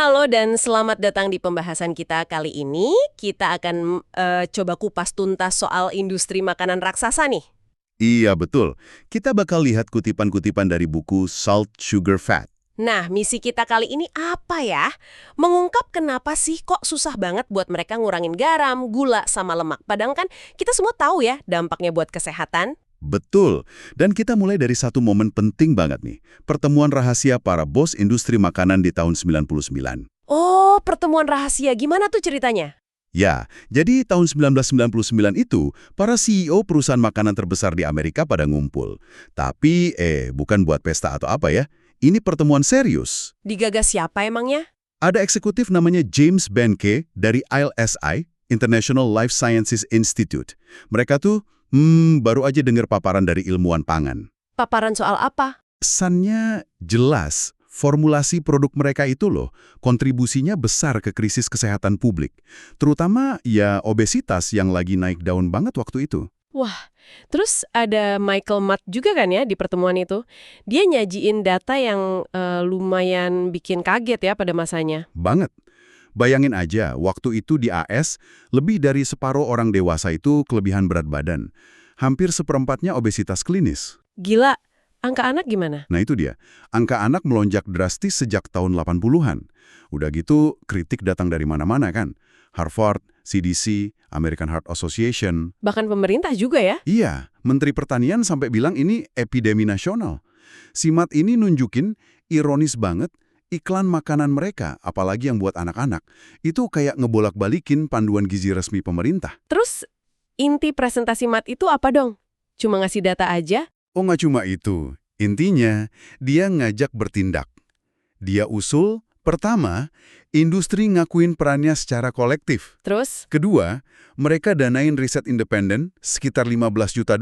Halo dan selamat datang di pembahasan kita kali ini. Kita akan coba kupas tuntas soal industri makanan raksasa nih. Iya, betul. Kita bakal lihat kutipan-kutipan dari buku Salt, Sugar, Fat. Nah, misi kita kali ini apa ya? Mengungkap kenapa sih kok susah banget buat mereka ngurangin garam, gula, sama lemak. Padahal kan kita semua tahu ya dampaknya buat kesehatan. Betul. Dan kita mulai dari satu momen penting banget nih. Pertemuan rahasia para bos industri makanan di tahun 99. Oh, pertemuan rahasia. Gimana tuh ceritanya? Ya, jadi tahun 1999 itu, para CEO perusahaan makanan terbesar di Amerika pada ngumpul. Tapi, bukan buat pesta atau apa ya. Ini pertemuan serius. Digagas siapa emangnya? Ada eksekutif namanya James Benke dari ILSI, International Life Sciences Institute. Mereka tuh, baru aja dengar paparan dari ilmuwan pangan. Paparan soal apa? Pesannya jelas, formulasi produk mereka itu loh, kontribusinya besar ke krisis kesehatan publik. Terutama ya obesitas yang lagi naik daun banget waktu itu. Wah, terus ada Michael Matt juga kan ya di pertemuan itu. Dia nyajiin data yang lumayan bikin kaget ya pada masanya. Banget. Bayangin aja, waktu itu di AS, lebih dari separuh orang dewasa itu kelebihan berat badan. Hampir seperempatnya obesitas klinis. Gila, angka anak gimana? Nah itu dia, angka anak melonjak drastis sejak tahun 80-an. Udah gitu, kritik datang dari mana-mana kan. Harvard, CDC, American Heart Association. Bahkan pemerintah juga ya? Iya, Menteri Pertanian sampai bilang ini epidemi nasional. Si Matt ini nunjukin, ironis banget, iklan makanan mereka, apalagi yang buat anak-anak, itu kayak ngebolak-balikin panduan gizi resmi pemerintah. Terus inti presentasi Matt itu apa dong? Cuma ngasih data aja? Oh, nggak cuma itu. Intinya, dia ngajak bertindak. Dia usul, pertama, industri ngakuin perannya secara kolektif. Terus? Kedua, mereka danain riset independen, sekitar $15 juta,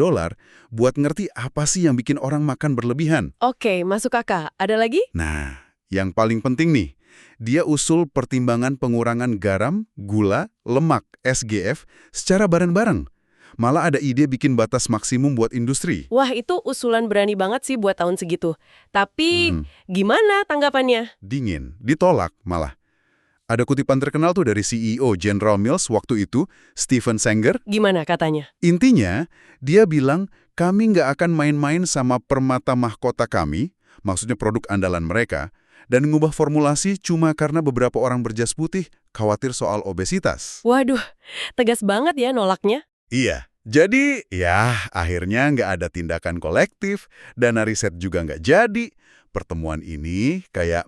buat ngerti apa sih yang bikin orang makan berlebihan. Oke, masuk kakak. Ada lagi? Nah, yang paling penting nih, dia usul pertimbangan pengurangan garam, gula, lemak, SGF, secara bareng-bareng. Malah ada ide bikin batas maksimum buat industri. Wah, itu usulan berani banget sih buat tahun segitu. Tapi gimana tanggapannya? Dingin, ditolak malah. Ada kutipan terkenal tuh dari CEO General Mills waktu itu, Stephen Sanger. Gimana katanya? Intinya, dia bilang, kami nggak akan main-main sama permata mahkota kami, maksudnya produk andalan mereka, dan ngubah formulasi cuma karena beberapa orang berjas putih khawatir soal obesitas. Waduh, tegas banget ya nolaknya. Iya, jadi ya akhirnya nggak ada tindakan kolektif, dana riset juga nggak jadi. Pertemuan ini kayak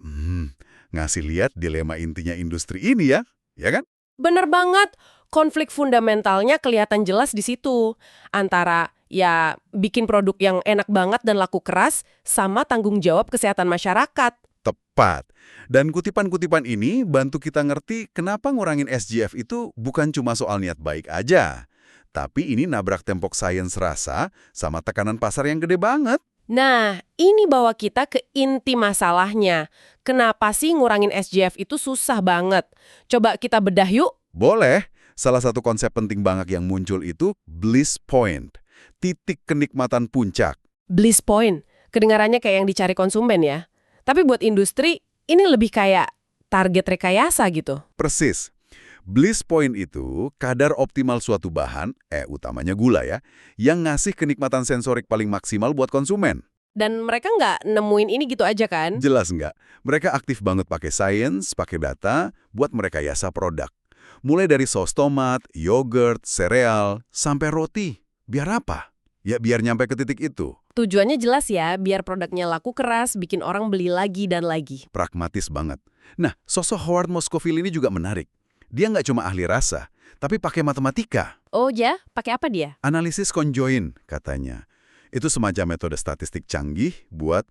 ngasih lihat dilema intinya industri ini ya kan? Bener banget, konflik fundamentalnya kelihatan jelas di situ. Antara ya bikin produk yang enak banget dan laku keras, sama tanggung jawab kesehatan masyarakat. Tepat. Dan kutipan-kutipan ini bantu kita ngerti kenapa ngurangin SGF itu bukan cuma soal niat baik aja. Tapi ini nabrak tembok sains rasa sama tekanan pasar yang gede banget. Nah, ini bawa kita ke inti masalahnya. Kenapa sih ngurangin SGF itu susah banget? Coba kita bedah yuk. Boleh. Salah satu konsep penting banget yang muncul itu bliss point. Titik kenikmatan puncak. Bliss point. Kedengarannya kayak yang dicari konsumen ya. Tapi buat industri, ini lebih kayak target rekayasa gitu. Persis. Bliss point itu kadar optimal suatu bahan, utamanya gula ya, yang ngasih kenikmatan sensorik paling maksimal buat konsumen. Dan mereka nggak nemuin ini gitu aja kan? Jelas nggak? Mereka aktif banget pakai sains, pakai data, buat merekayasa produk. Mulai dari saus tomat, yogurt, sereal, sampai roti. Biar apa? Ya biar nyampe ke titik itu. Tujuannya jelas ya, biar produknya laku keras, bikin orang beli lagi dan lagi. Pragmatis banget. Nah, sosok Howard Moscoville ini juga menarik. Dia nggak cuma ahli rasa, tapi pakai matematika. Oh ya? Pakai apa dia? Analisis conjoint, katanya. Itu semacam metode statistik canggih buat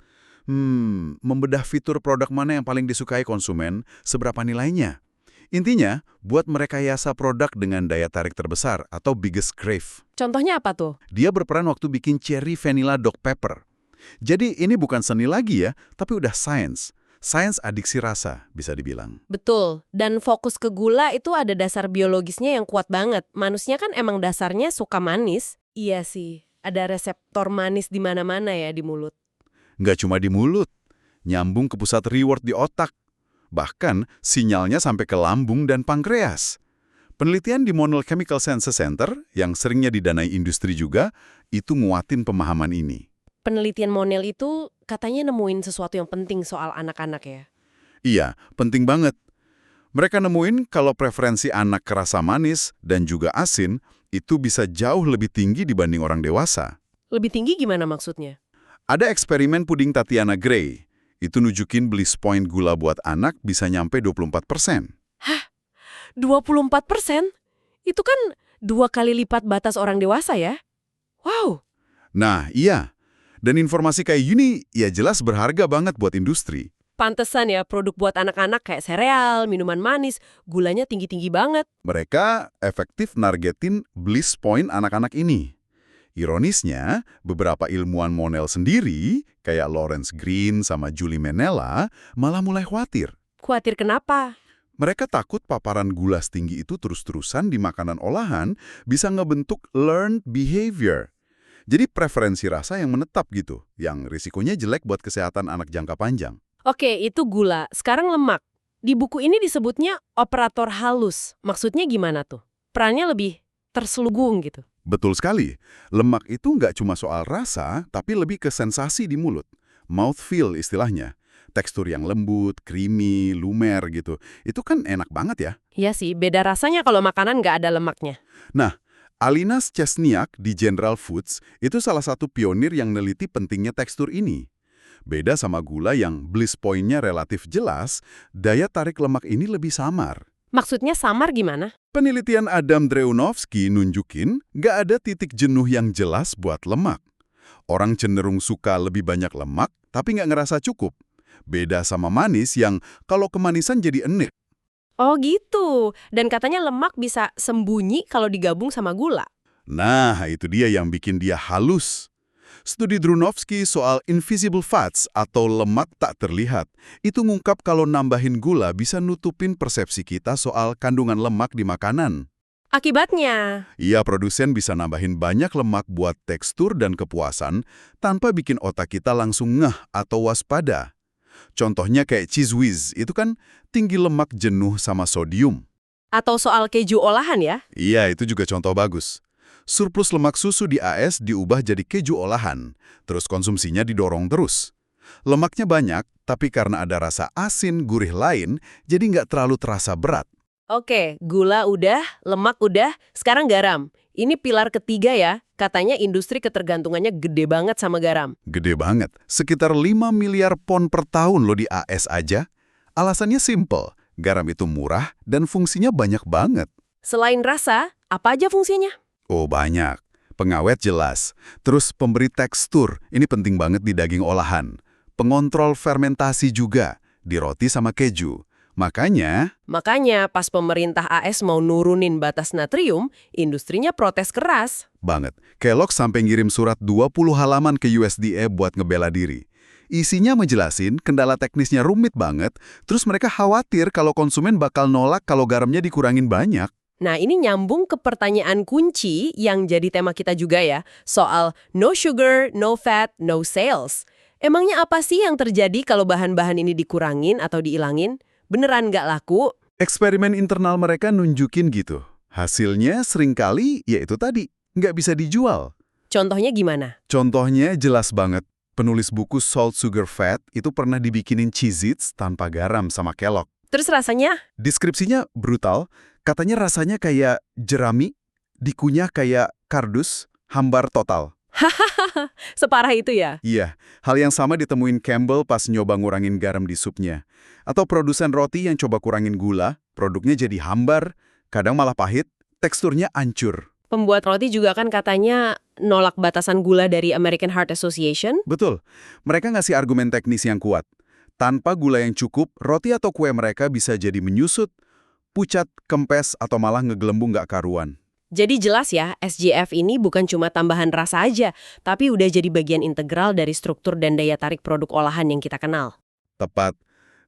membedah fitur produk mana yang paling disukai konsumen, seberapa nilainya. Intinya, buat merekayasa produk dengan daya tarik terbesar atau biggest crave. Contohnya apa tuh? Dia berperan waktu bikin cherry vanilla dog pepper. Jadi ini bukan seni lagi ya, tapi udah sains. Sains adiksi rasa, bisa dibilang. Betul, dan fokus ke gula itu ada dasar biologisnya yang kuat banget. Manusia kan emang dasarnya suka manis. Iya sih, ada reseptor manis di mana-mana ya di mulut. Nggak cuma di mulut, nyambung ke pusat reward di otak. Bahkan sinyalnya sampai ke lambung dan pankreas. Penelitian di Monell Chemical Sciences Center, yang seringnya didanai industri juga, itu nguatin pemahaman ini. Penelitian Monell itu katanya nemuin sesuatu yang penting soal anak-anak ya. Iya, penting banget. Mereka nemuin kalau preferensi anak ke rasa manis dan juga asin itu bisa jauh lebih tinggi dibanding orang dewasa. Lebih tinggi gimana maksudnya? Ada eksperimen puding Tatiana Gray. Itu nunjukin bliss point gula buat anak bisa nyampe 24%. 24%? Itu kan 2 kali lipat batas orang dewasa ya? Wow, Nah, iya. Dan informasi kayak gini ya jelas berharga banget buat industri. pantesan ya produk buat anak-anak kayak sereal, minuman manis, gulanya tinggi-tinggi banget. Mereka efektif nargetin bliss point anak-anak ini. Ironisnya, beberapa ilmuwan Monell sendiri, kayak Lawrence Green sama Julie Menella, malah mulai khawatir. Khawatir kenapa? Mereka takut paparan gula tinggi itu terus-terusan di makanan olahan bisa ngebentuk learned behavior. Jadi preferensi rasa yang menetap gitu, yang risikonya jelek buat kesehatan anak jangka panjang. Oke, itu gula. Sekarang lemak. Di buku ini disebutnya operator halus. Maksudnya gimana tuh? Perannya lebih terselubung gitu. Betul sekali, lemak itu nggak cuma soal rasa, tapi lebih ke sensasi di mulut. Mouthfeel istilahnya. Tekstur yang lembut, creamy, lumer gitu. Itu kan enak banget ya. Iya sih, beda rasanya kalau makanan nggak ada lemaknya. Nah, Alina Szczesniak di General Foods itu salah satu pionir yang neliti pentingnya tekstur ini. Beda sama gula yang bliss point-nya relatif jelas, daya tarik lemak ini lebih samar. Maksudnya samar gimana? Penelitian Adam Drewnowski nunjukin nggak ada titik jenuh yang jelas buat lemak. Orang cenderung suka lebih banyak lemak, tapi nggak ngerasa cukup. Beda sama manis yang kalau kemanisan jadi enek. Oh gitu. Dan katanya lemak bisa sembunyi kalau digabung sama gula. Nah, itu dia yang bikin dia halus. Studi Drewnowski soal invisible fats atau lemak tak terlihat, itu ngungkap kalau nambahin gula bisa nutupin persepsi kita soal kandungan lemak di makanan. Akibatnya, Iya, produsen bisa nambahin banyak lemak buat tekstur dan kepuasan tanpa bikin otak kita langsung ngeh atau waspada. Contohnya kayak Cheez Whiz, itu kan tinggi lemak jenuh sama sodium. atau soal keju olahan ya? Iya, itu juga contoh bagus. Surplus lemak susu di AS diubah jadi keju olahan, terus konsumsinya didorong terus. Lemaknya banyak, tapi karena ada rasa asin gurih lain, jadi nggak terlalu terasa berat. Oke, gula udah, lemak udah, sekarang garam. Ini pilar ketiga ya. Katanya industri ketergantungannya gede banget sama garam. Gede banget, sekitar 5 miliar pon per tahun loh di AS aja. Alasannya simple, garam itu murah dan fungsinya banyak banget. Selain rasa, apa aja fungsinya? Oh banyak, pengawet jelas. Terus pemberi tekstur, ini penting banget di daging olahan. Pengontrol fermentasi juga, di roti sama keju. Makanya, Makanya pas pemerintah AS mau nurunin batas natrium, industrinya protes keras. banget, Kellogg sampai ngirim surat 20 halaman ke USDA buat ngebela diri. Isinya ngejelasin kendala teknisnya rumit banget, terus mereka khawatir kalau konsumen bakal nolak kalau garamnya dikurangin banyak. Nah, ini nyambung ke pertanyaan kunci yang jadi tema kita juga ya, soal no sugar, no fat, no sales. Emangnya apa sih yang terjadi kalau bahan-bahan ini dikurangin atau diilangin? Beneran nggak laku? Eksperimen internal mereka nunjukin gitu. Hasilnya seringkali, ya itu tadi, nggak bisa dijual. Contohnya gimana? Contohnya jelas banget. Penulis buku Salt, Sugar, Fat itu pernah dibikinin Cheez-Its tanpa garam sama Kellogg. Terus rasanya? Deskripsinya brutal, katanya rasanya kayak jerami, dikunyah kayak kardus, hambar total. Separah itu ya? Iya, hal yang sama ditemuin Campbell pas nyoba ngurangin garam di supnya. Atau produsen roti yang coba kurangin gula, produknya jadi hambar, kadang malah pahit, teksturnya ancur. Pembuat roti juga kan katanya nolak batasan gula dari American Heart Association. Betul, mereka ngasih argumen teknis yang kuat. Tanpa gula yang cukup, roti atau kue mereka bisa jadi menyusut, pucat, kempes, atau malah ngegelembung nggak karuan. Jadi jelas ya, SGF ini bukan cuma tambahan rasa aja, tapi udah jadi bagian integral dari struktur dan daya tarik produk olahan yang kita kenal. Tepat.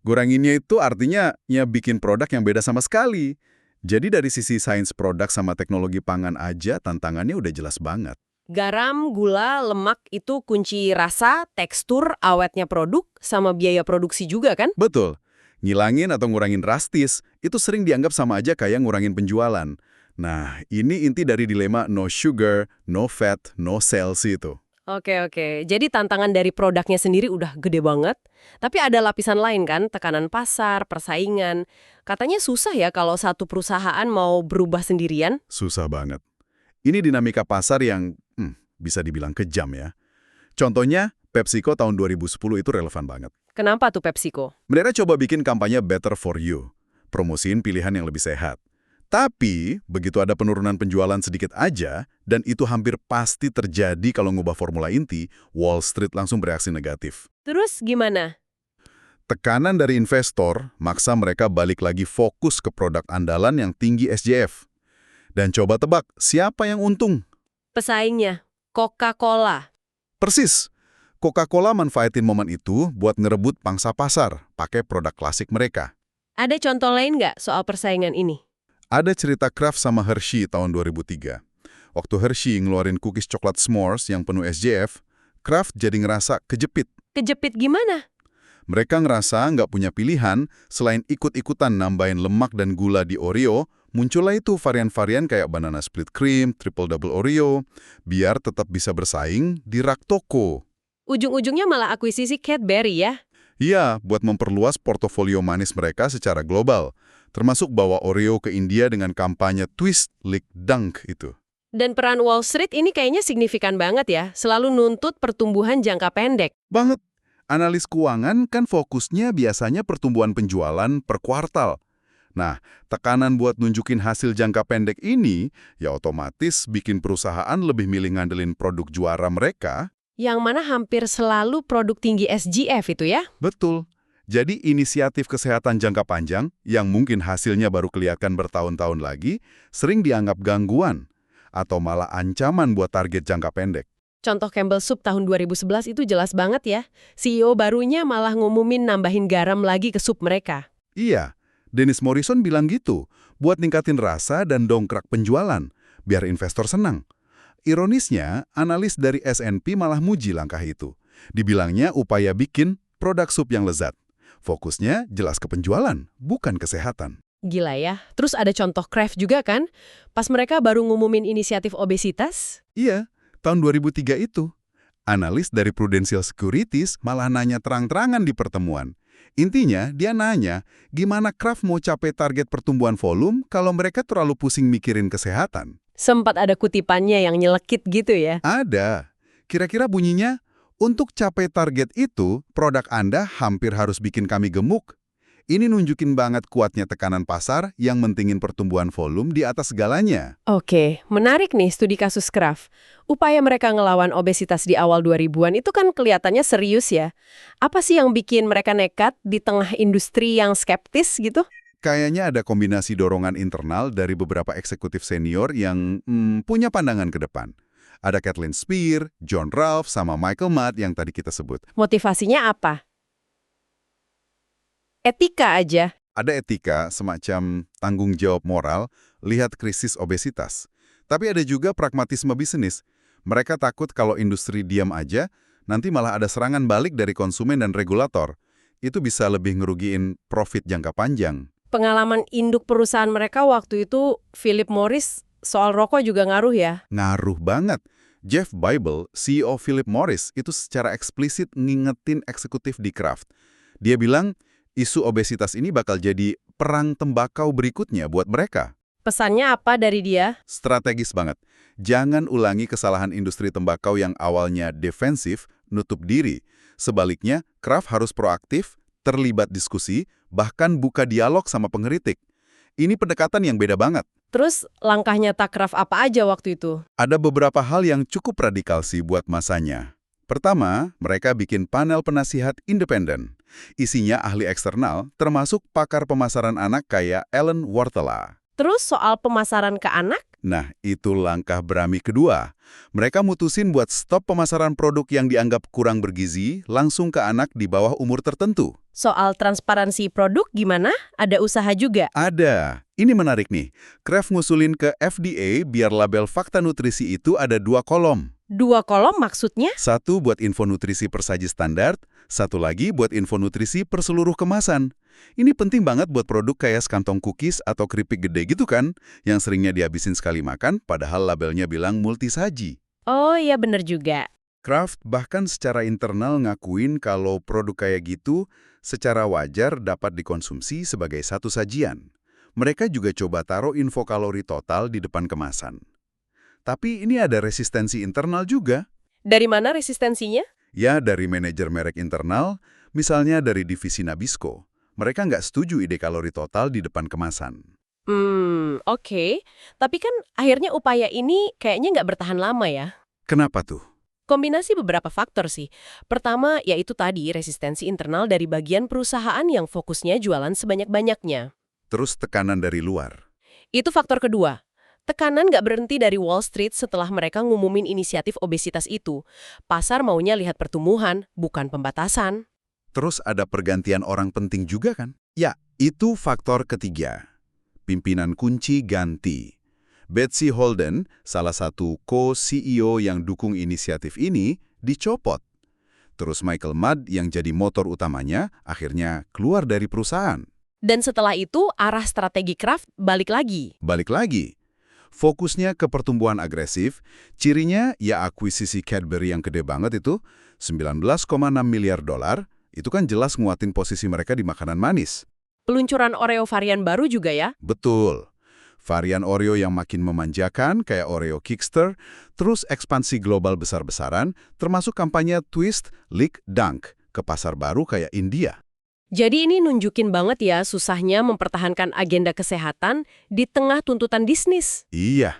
Kuranginnya itu artinya ya bikin produk yang beda sama sekali. Jadi dari sisi sains produk sama teknologi pangan aja tantangannya udah jelas banget. Garam, gula, lemak itu kunci rasa, tekstur, awetnya produk, sama biaya produksi juga kan? Betul. Ngilangin atau ngurangin drastis, itu sering dianggap sama aja kayak ngurangin penjualan. Nah, ini inti dari dilema no sugar, no fat, no sales itu. Oke. Jadi tantangan dari produknya sendiri udah gede banget. Tapi ada lapisan lain kan, tekanan pasar, persaingan. Katanya susah ya kalau satu perusahaan mau berubah sendirian. Susah banget. Ini dinamika pasar yang bisa dibilang kejam ya. Contohnya, PepsiCo tahun 2010 itu relevan banget. Kenapa tuh PepsiCo? Mereka coba bikin kampanye Better for You, promosiin pilihan yang lebih sehat. Tapi, begitu ada penurunan penjualan sedikit aja, dan itu hampir pasti terjadi kalau ngubah formula inti, Wall Street langsung bereaksi negatif. Terus gimana? Tekanan dari investor maksa mereka balik lagi fokus ke produk andalan yang tinggi SJF. Dan coba tebak, siapa yang untung? Pesaingnya, Coca-Cola. Persis. Coca-Cola manfaatin momen itu buat ngerebut pangsa pasar, pakai produk klasik mereka. Ada contoh lain nggak soal persaingan ini? Ada cerita Kraft sama Hershey tahun 2003. Waktu Hershey ngeluarin cookies coklat s'mores yang penuh SJF, Kraft jadi ngerasa kejepit. Kejepit gimana? Mereka ngerasa nggak punya pilihan selain ikut-ikutan nambahin lemak dan gula di Oreo, muncullah itu varian-varian kayak banana split cream, triple double Oreo, biar tetap bisa bersaing di rak toko. Ujung-ujungnya malah akuisisi Cadbury ya? Iya, buat memperluas portofolio manis mereka secara global, termasuk bawa Oreo ke India dengan kampanye Twist, Lick, Dunk itu. Dan peran Wall Street ini kayaknya signifikan banget ya, selalu nuntut pertumbuhan jangka pendek. Banget. Analis keuangan kan fokusnya biasanya pertumbuhan penjualan per kuartal. Nah, tekanan buat nunjukin hasil jangka pendek ini, ya otomatis bikin perusahaan lebih milih ngandelin produk juara mereka. Yang mana hampir selalu produk tinggi SGF itu ya? Betul. Jadi inisiatif kesehatan jangka panjang, yang mungkin hasilnya baru kelihatan bertahun-tahun lagi, sering dianggap gangguan, atau malah ancaman buat target jangka pendek. Contoh Campbell Soup tahun 2011 itu jelas banget ya. CEO barunya malah ngumumin nambahin garam lagi ke sup mereka. Iya, Dennis Morrison bilang gitu, buat ningkatin rasa dan dongkrak penjualan, biar investor senang. Ironisnya, analis dari S&P malah muji langkah itu. Dibilangnya upaya bikin produk sup yang lezat. Fokusnya jelas ke penjualan, bukan kesehatan. Gila ya. Terus ada contoh Kraft juga kan? Pas mereka baru ngumumin inisiatif obesitas. Iya, tahun 2003 itu. Analis dari Prudential Securities malah nanya terang-terangan di pertemuan. Intinya, dia nanya, gimana Kraft mau capai target pertumbuhan volume kalau mereka terlalu pusing mikirin kesehatan? Sempat ada kutipannya yang nyelekit gitu ya? Ada. Kira-kira bunyinya, untuk capai target itu, produk Anda hampir harus bikin kami gemuk. Ini nunjukin banget kuatnya tekanan pasar yang mentingin pertumbuhan volume di atas segalanya. Oke, menarik nih studi kasus Kraft. Upaya mereka ngelawan obesitas di awal 2000-an itu kan kelihatannya serius ya. Apa sih yang bikin mereka nekat di tengah industri yang skeptis gitu? Kayaknya ada kombinasi dorongan internal dari beberapa eksekutif senior yang punya pandangan ke depan. Ada Kathleen Spear, John Ralph, sama Michael Mudd yang tadi kita sebut. Motivasinya apa? Etika aja. Ada etika semacam tanggung jawab moral, lihat krisis obesitas. Tapi ada juga pragmatisme bisnis. Mereka takut kalau industri diam aja, nanti malah ada serangan balik dari konsumen dan regulator. Itu bisa lebih ngerugiin profit jangka panjang. Pengalaman induk perusahaan mereka waktu itu, Philip Morris, soal rokok juga ngaruh ya? Ngaruh banget. Jeff Bible, CEO Philip Morris, itu secara eksplisit ngingetin eksekutif di Kraft. Dia bilang, isu obesitas ini bakal jadi perang tembakau berikutnya buat mereka. Pesannya apa dari dia? Strategis banget. Jangan ulangi kesalahan industri tembakau yang awalnya defensif, nutup diri. Sebaliknya, Kraft harus proaktif, terlibat diskusi, bahkan buka dialog sama pengkritik. Ini pendekatan yang beda banget. Terus langkah nyata Kraft apa aja waktu itu? Ada beberapa hal yang cukup radikal sih buat masanya. Pertama, mereka bikin panel penasihat independen. Isinya ahli eksternal, termasuk pakar pemasaran anak kayak Ellen Wartela. Terus soal pemasaran ke anak? Nah, itu langkah berani kedua. Mereka mutusin buat stop pemasaran produk yang dianggap kurang bergizi langsung ke anak di bawah umur tertentu. Soal transparansi produk gimana? Ada usaha juga? Ada. Ini menarik nih. Kraft ngusulin ke FDA biar label fakta nutrisi itu ada 2 kolom. 2 kolom maksudnya? Satu buat info nutrisi per saji standar, satu lagi buat info nutrisi per seluruh kemasan. Ini penting banget buat produk kayak sekantong cookies atau keripik gede gitu kan, yang seringnya dihabisin sekali makan, padahal labelnya bilang multisaji. Oh iya bener juga. Kraft bahkan secara internal ngakuin kalau produk kayak gitu secara wajar dapat dikonsumsi sebagai satu sajian. Mereka juga coba taruh info kalori total di depan kemasan. Tapi ini ada resistensi internal juga. Dari mana resistensinya? Ya, dari manajer merek internal, misalnya dari divisi Nabisco. Mereka nggak setuju ide kalori total di depan kemasan. Oke. Tapi kan akhirnya upaya ini kayaknya nggak bertahan lama ya. Kenapa tuh? Kombinasi beberapa faktor sih. Pertama, yaitu tadi resistensi internal dari bagian perusahaan yang fokusnya jualan sebanyak-banyaknya. Terus tekanan dari luar. Itu faktor kedua. Tekanan nggak berhenti dari Wall Street setelah mereka ngumumin inisiatif obesitas itu. Pasar maunya lihat pertumbuhan, bukan pembatasan. Terus ada pergantian orang penting juga kan? Ya, itu faktor ketiga. Pimpinan kunci ganti. Betsy Holden, salah satu co-CEO yang dukung inisiatif ini, dicopot. Terus Michael Mudd yang jadi motor utamanya, akhirnya keluar dari perusahaan. Dan setelah itu, arah strategi Kraft balik lagi. Balik lagi. Fokusnya ke pertumbuhan agresif, cirinya ya akuisisi Cadbury yang gede banget itu, 19,6 miliar dolar, itu kan jelas nguatin posisi mereka di makanan manis. Peluncuran Oreo varian baru juga ya. Betul. Varian Oreo yang makin memanjakan, kayak Oreo Kickster, terus ekspansi global besar-besaran, termasuk kampanye Twist, Lick, Dunk, ke pasar baru kayak India. Jadi ini nunjukin banget ya susahnya mempertahankan agenda kesehatan di tengah tuntutan bisnis. Iya.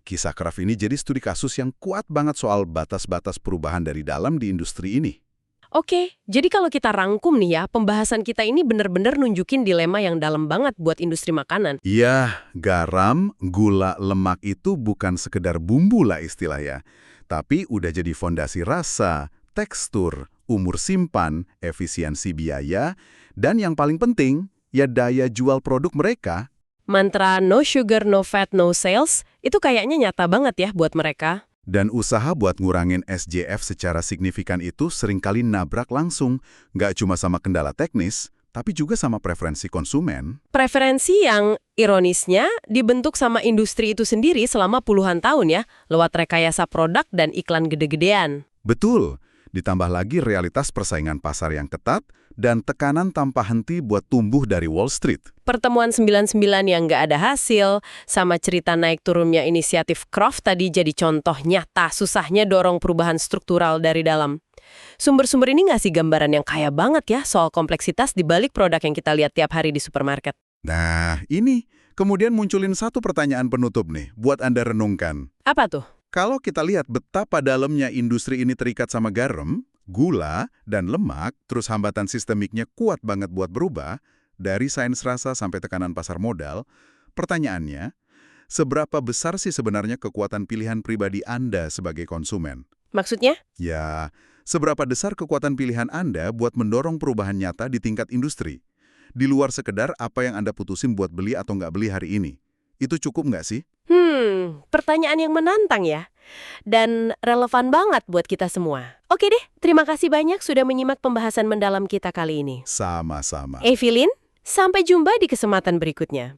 Kisah Kraft ini jadi studi kasus yang kuat banget soal batas-batas perubahan dari dalam di industri ini. Oke, jadi kalau kita rangkum nih ya, pembahasan kita ini bener-bener nunjukin dilema yang dalam banget buat industri makanan. Iya, garam, gula, lemak itu bukan sekedar bumbu lah istilahnya. Tapi udah jadi fondasi rasa, tekstur, umur simpan, efisiensi biaya, dan yang paling penting, ya daya jual produk mereka. Mantra no sugar, no fat, no sales, itu kayaknya nyata banget ya buat mereka. Dan usaha buat ngurangin SJF secara signifikan itu seringkali nabrak langsung, nggak cuma sama kendala teknis, tapi juga sama preferensi konsumen. Preferensi yang ironisnya dibentuk sama industri itu sendiri selama puluhan tahun ya, lewat rekayasa produk dan iklan gede-gedean. Betul, ditambah lagi realitas persaingan pasar yang ketat dan tekanan tanpa henti buat tumbuh dari Wall Street. Pertemuan 99 yang nggak ada hasil, sama cerita naik turunnya inisiatif Kraft tadi jadi contoh nyata susahnya dorong perubahan struktural dari dalam. Sumber-sumber ini ngasih gambaran yang kaya banget ya soal kompleksitas di balik produk yang kita lihat tiap hari di supermarket. Nah, ini kemudian munculin satu pertanyaan penutup nih, buat Anda renungkan. Apa tuh? Kalau kita lihat betapa dalamnya industri ini terikat sama garam, gula, dan lemak, terus hambatan sistemiknya kuat banget buat berubah, dari sains rasa sampai tekanan pasar modal, pertanyaannya, seberapa besar sih sebenarnya kekuatan pilihan pribadi Anda sebagai konsumen? Maksudnya? Ya, seberapa besar kekuatan pilihan Anda buat mendorong perubahan nyata di tingkat industri? Di luar sekedar apa yang Anda putusin buat beli atau nggak beli hari ini. Itu cukup nggak sih? Pertanyaan yang menantang ya. Dan relevan banget buat kita semua. Oke deh, terima kasih banyak sudah menyimak pembahasan mendalam kita kali ini. Sama-sama. Evelyn, sampai jumpa di kesempatan berikutnya.